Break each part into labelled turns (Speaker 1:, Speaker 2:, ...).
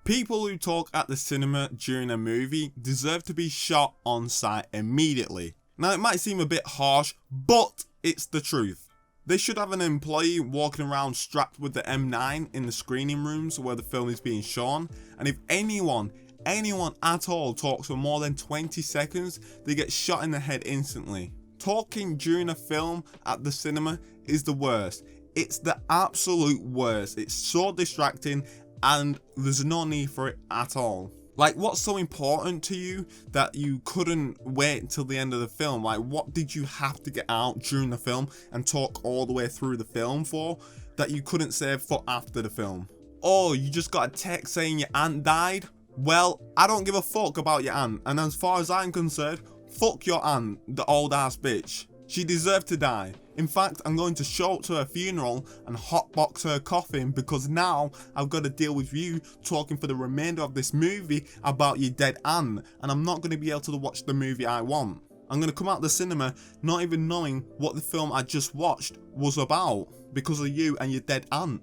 Speaker 1: People who talk at the cinema during a movie deserve to be shot on sight immediately. Now it might seem a bit harsh, but it's the truth. They should have an employee walking around strapped with the M9 in the screening rooms where the film is being shown, and if anyone at all talks for more than 20 seconds, they get shot in the head instantly. Talking during a film at the cinema is the worst. It's the absolute worst. It's so distracting and there's no need for it at all. Like, what's so important to you that you couldn't wait until the end of the film? Like, what did you have to get out during the film and talk all the way through the film for that you couldn't save for after the film? Oh, you just got a text saying your aunt died? Well, I don't give a fuck about your aunt, and as far as I'm concerned, fuck your aunt, the old ass bitch. She deserved to die. In fact, I'm going to show up to her funeral and hotbox her coffin because now I've got to deal with you talking for the remainder of this movie about your dead aunt, and I'm not going to be able to watch the movie I want. I'm going to come out the cinema not even knowing what the film I just watched was about because of you and your dead aunt.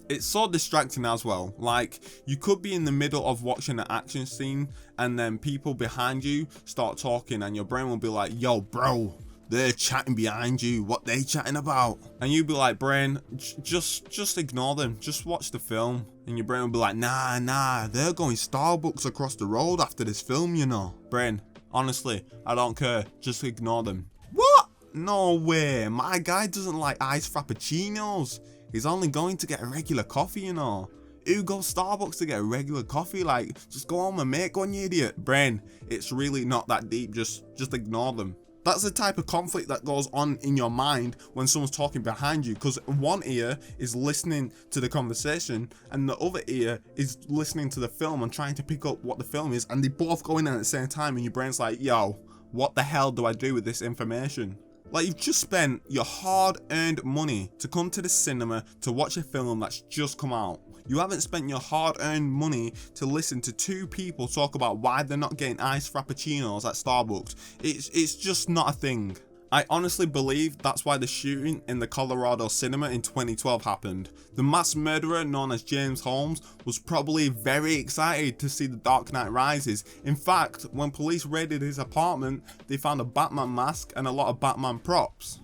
Speaker 1: It's so distracting as well. Like, you could be in the middle of watching an action scene and then people behind you start talking and your brain will be like, yo bro, they're chatting behind you, what they chatting about? And you'd be like, brain, just ignore them, just watch the film. And your brain will be like, nah, they're going Starbucks across the road after this film, you know. Brain, honestly, I don't care, just ignore them. What? No way, my guy doesn't like iced frappuccinos. He's only going to get a regular coffee, you know. Who goes Starbucks to get a regular coffee? Like, just go home and make one, you idiot. Brain, it's really not that deep, just ignore them. That's the type of conflict that goes on in your mind when someone's talking behind you, because one ear is listening to the conversation and the other ear is listening to the film and trying to pick up what the film is, and they both go in at the same time and your brain's like, yo, what the hell do I do with this information? Like, you've just spent your hard-earned money to come to the cinema to watch a film that's just come out. You haven't spent your hard-earned money to listen to two people talk about why they're not getting iced frappuccinos at Starbucks. It's just not a thing. I honestly believe that's why the shooting in the Colorado cinema in 2012 happened. The mass murderer known as James Holmes was probably very excited to see The Dark Knight Rises. In fact, when police raided his apartment, they found a Batman mask and a lot of Batman props.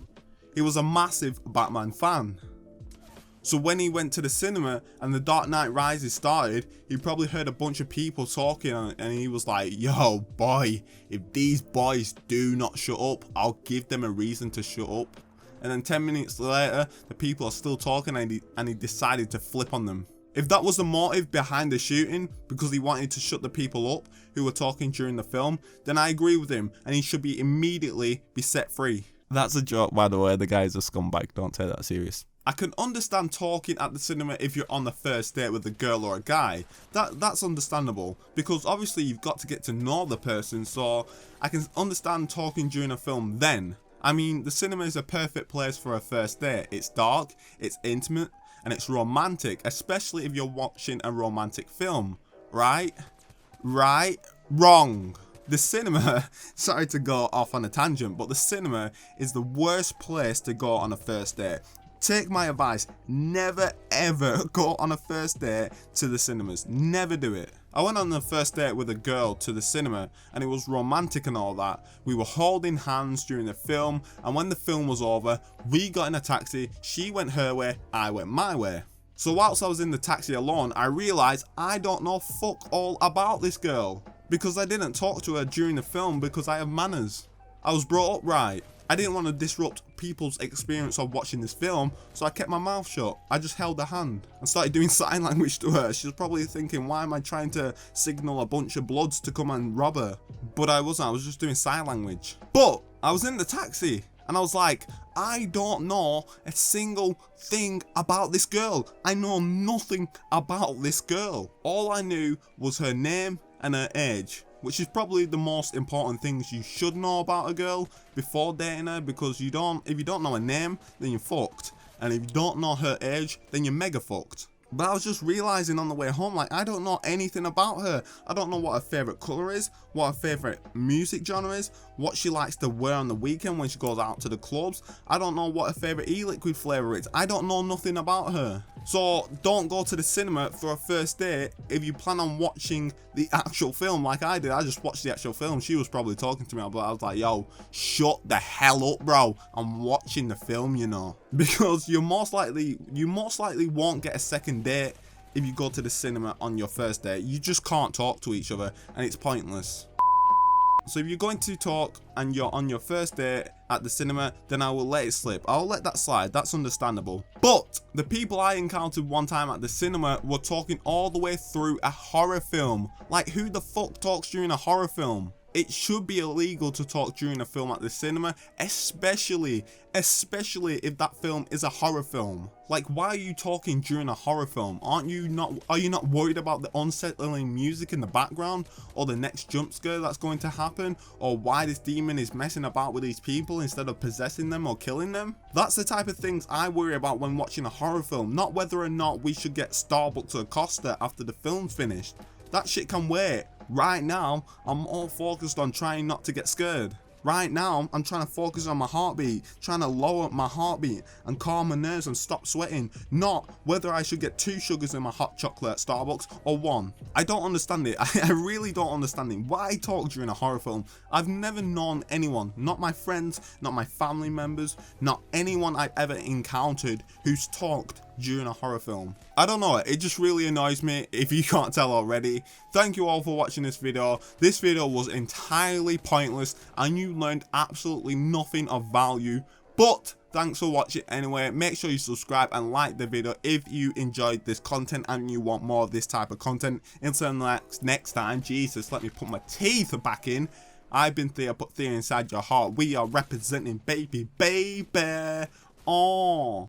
Speaker 1: He was a massive Batman fan. So when he went to the cinema and The Dark Knight Rises started, he probably heard a bunch of people talking and he was like, yo boy, if these boys do not shut up, I'll give them a reason to shut up. And then 10 minutes later, the people are still talking and he decided to flip on them. If that was the motive behind the shooting, because he wanted to shut the people up who were talking during the film, then I agree with him and he should be immediately be set free. That's a joke, by the way, the guy's a scumbag, don't take that serious. I can understand talking at the cinema if you're on the first date with a girl or a guy. That's understandable, because obviously you've got to get to know the person, so I can understand talking during a film then. I mean, the cinema is a perfect place for a first date. It's dark, it's intimate, and it's romantic, especially if you're watching a romantic film. Right? Wrong. The cinema, sorry to go off on a tangent, but the cinema is the worst place to go on a first date. Take my advice, never ever go on a first date to the cinemas. Never do it. I went on the first date with a girl to the cinema and it was romantic and all that. We were holding hands during the film, and when the film was over, we got in a taxi. She went her way, I went my way. So whilst I was in the taxi alone, I realised I don't know fuck all about this girl, because I didn't talk to her during the film because I have manners. I was brought up right. I didn't want to disrupt people's experience of watching this film, so I kept my mouth shut. I just held her hand and started doing sign language to her. She was probably thinking, why am I trying to signal a bunch of bloods to come and rob her? But I wasn't, I was just doing sign language. But I was in the taxi and I was like, I don't know a single thing about this girl. I know nothing about this girl. All I knew was her name and her age, which is probably the most important things you should know about a girl before dating her, because if you don't know her name, then you're fucked, and if you don't know her age, then you're mega fucked. But I was just realizing on the way home, like, I don't know anything about her. I don't know what her favorite color is, what her favorite music genre is, what she likes to wear on the weekend when she goes out to the clubs. I don't know what her favorite e-liquid flavor is. I don't know nothing about her. So don't go to the cinema for a first date if you plan on watching the actual film like I did. I just watched the actual film. She was probably talking to me, but I was like, yo, shut the hell up, bro. I'm watching the film, you know. Because you most likely won't get a second date if you go to the cinema on your first date. You just can't talk to each other and it's pointless. So if you're going to talk and you're on your first date at the cinema, then I will let it slip. I'll let that slide, that's understandable. But the people I encountered one time at the cinema were talking all the way through a horror film. Like, who the fuck talks during a horror film? It should be illegal to talk during a film at the cinema, especially if that film is a horror film. Like, why are you talking during a horror film? Are you not worried about the unsettling music in the background, or the next jump scare that's going to happen, or why this demon is messing about with these people instead of possessing them or killing them? That's the type of things I worry about when watching a horror film, not whether or not we should get Starbucks or Costa after the film's finished. That shit can wait. Right now, I'm all focused on trying not to get scared. Right now, I'm trying to focus on my heartbeat, trying to lower my heartbeat and calm my nerves and stop sweating, not whether I should get 2 sugars in my hot chocolate at Starbucks or 1. I don't understand it. I really don't understand it. Why talk during a horror film? I've never known anyone, not my friends, not my family members, not anyone I've ever encountered who's talked during a horror film. I don't know, it just really annoys me if you can't tell already. Thank you all for watching this video. This video was entirely pointless and you learned absolutely nothing of value, but thanks for watching anyway. Make sure you subscribe and like the video if you enjoyed this content and you want more of this type of content. Until next time, Jesus, let me put my teeth back in. I've been THEAR, put THEAR inside your heart. We are representing baby. Oh.